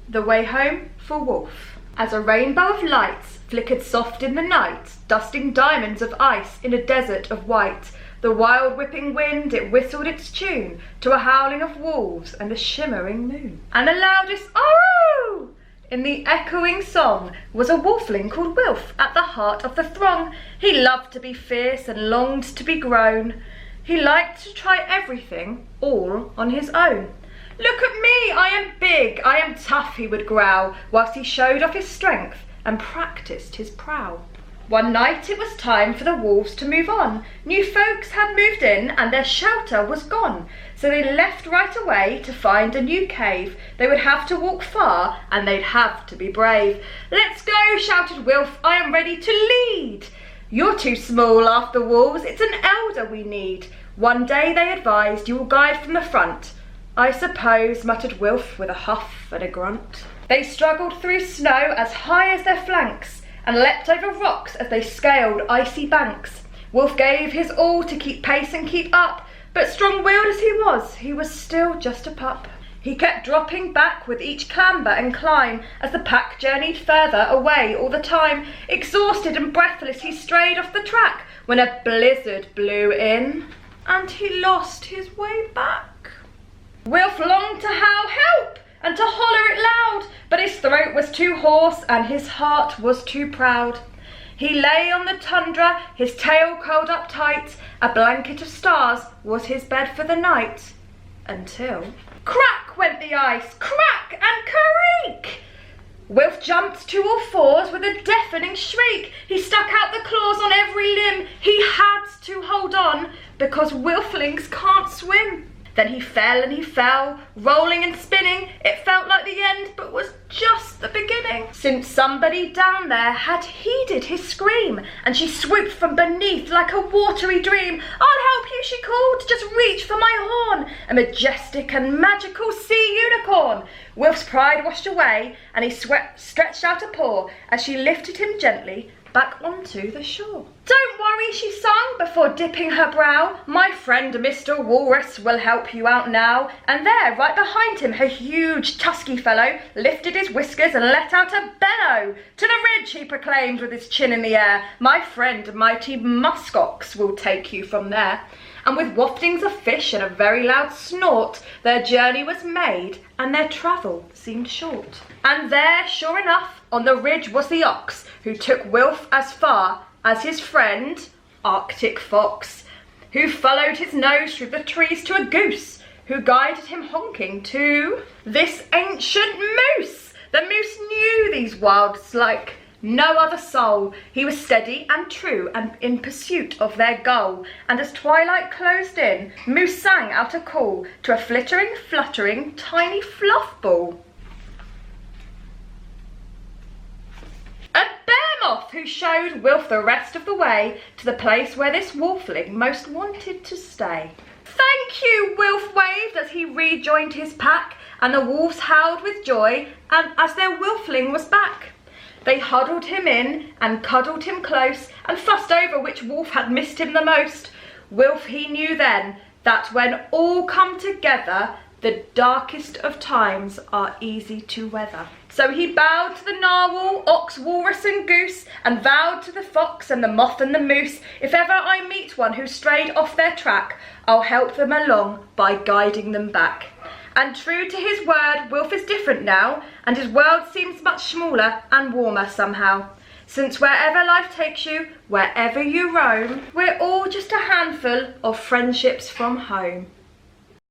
The way home for Wolf. As a rainbow of lights flickered soft in the night, dusting diamonds of ice in a desert of white, the wild whipping wind, it whistled its tune to a howling of wolves and a shimmering moon. And the loudest "Aroo!" in the echoing song was a wolfling called Wilf at the heart of the throng. He loved to be fierce and longed to be grown. He liked to try everything all on his own. "Look at me, I am big, I am tough," he would growl, whilst he showed off his strength and practised his prowl. One night it was time for the wolves to move on. New folks had moved in and their shelter was gone. So they left right away to find a new cave. They would have to walk far and they'd have to be brave. "Let's go," shouted Wilf, "I am ready to lead." "You're too small," laughed the wolves, "it's an elder we need." One day they advised, "You will guide from the front." "I suppose," muttered Wilf with a huff and a grunt. They struggled through snow as high as their flanks and leapt over rocks as they scaled icy banks. Wilf gave his all to keep pace and keep up, but strong-willed as he was still just a pup. He kept dropping back with each clamber and climb as the pack journeyed further away all the time. Exhausted and breathless, he strayed off the track when a blizzard blew in and he lost his way back. Wilf longed to howl "Help!" and to holler it loud, but his throat was too hoarse and his heart was too proud. He lay on the tundra, his tail curled up tight, a blanket of stars was his bed for the night, until crack went the ice, crack and creak! Wilf jumped to all fours with a deafening shriek. He stuck out the claws on every limb. He had to hold on because Wilflings can't swim. Then he fell and he fell, rolling and spinning. It felt like the end, but was just the beginning. Since somebody down there had heeded his scream, and she swooped from beneath like a watery dream. "I'll help you," she called, "just reach for my horn." A majestic and magical sea unicorn. Wilf's pride washed away, and he stretched out a paw as she lifted him gently back onto the shore. "Don't worry," she sung before dipping her brow. "My friend Mr. Walrus will help you out now." And there, right behind him, her huge tusky fellow lifted his whiskers and let out a bellow. "To the ridge," he proclaimed with his chin in the air. "My friend mighty muskox will take you from there." And with waftings of fish and a very loud snort, their journey was made and their travel seemed short. And there, sure enough, on the ridge was the ox, who took Wilf as far as his friend, Arctic Fox, who followed his nose through the trees to a goose, who guided him honking to this ancient moose. The moose knew these wilds like no other soul. He was steady and true and in pursuit of their goal. And as twilight closed in, Moose sang out a call to a flittering, fluttering, tiny fluff ball. A bear moth who showed Wilf the rest of the way to the place where this wolfling most wanted to stay. "Thank you," Wilf waved as he rejoined his pack, and the wolves howled with joy and as their wolfling was back. They huddled him in and cuddled him close and fussed over which wolf had missed him the most. Wilf, he knew then that when all come together, the darkest of times are easy to weather. So he bowed to the narwhal, ox, walrus and goose, and vowed to the fox and the moth and the moose, "If ever I meet one who strayed off their track, I'll help them along by guiding them back." And true to his word, Wilf is different now, and his world seems much smaller and warmer somehow. Since wherever life takes you, wherever you roam, we're all just a handful of friendships from home.